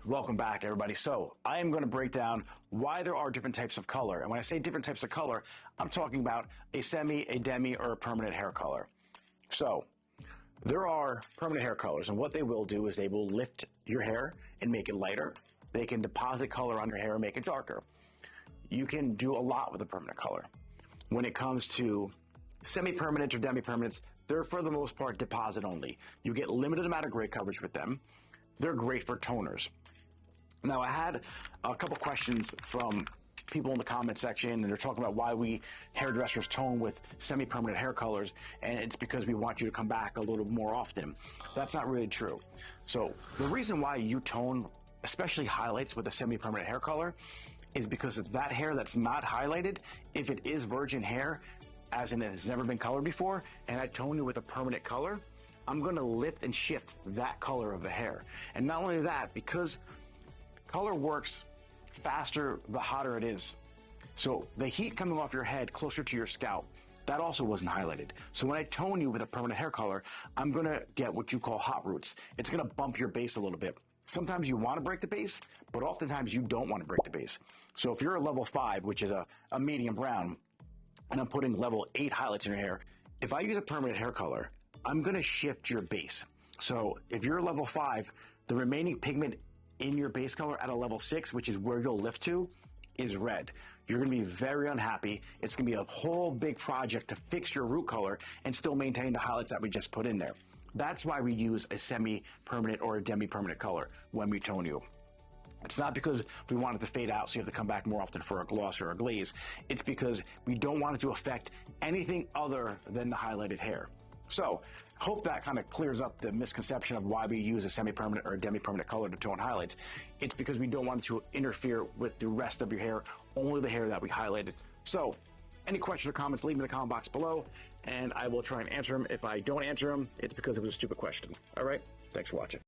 Welcome back, everybody. So I am going to break down why there are different types of color. And when I say different types of color, I'm talking about a semi, a demi, or a permanent hair color. So there are permanent hair colors, and what they will do is they will lift your hair and make it lighter. They can deposit color on your hair and make it darker. You can do a lot with a permanent color. When it comes to semi-permanent or demi-permanents, they're for the most part deposit only. You get limited amount of gray coverage with them. They're great for toners. Now, I had a couple questions from people in the comment section, and they're talking about why we hairdressers tone with semi-permanent hair colors, and it's because we want you to come back a little more often. That's not really true. So the reason why you tone, especially highlights with a semi-permanent hair color, is because that hair that's not highlighted, if it is virgin hair, as in it has never been colored before, and I tone you with a permanent color, I'm going to lift and shift that color of the hair. And not only that, because color works faster the hotter it is. So the heat coming off your head closer to your scalp, that also wasn't highlighted. So when I tone you with a permanent hair color, I'm going to get what you call hot roots. It's going to bump your base a little bit. Sometimes you want to break the base, but oftentimes you don't want to break the base. So if you're a level 5, which is a medium brown, and I'm putting level 8 highlights in your hair, if I use a permanent hair color, I'm going to shift your base. So if you're level 5, the remaining pigment in your base color at a level 6, which is where you'll lift to, is red. You're going to be very unhappy. It's going to be a whole big project to fix your root color and still maintain the highlights that we just put in there. That's why we use a semi-permanent or a demi-permanent color when we tone you. It's not because we want it to fade out so you have to come back more often for a gloss or a glaze. It's because we don't want it to affect anything other than the highlighted hair. So, hope that kind of clears up the misconception of why we use a semi-permanent or a demi-permanent color to tone highlights. It's because we don't want it to interfere with the rest of your hair, only the hair that we highlighted. So, any questions or comments, leave them in the comment box below, and I will try and answer them. If I don't answer them, it's because it was a stupid question. All right? Thanks for watching.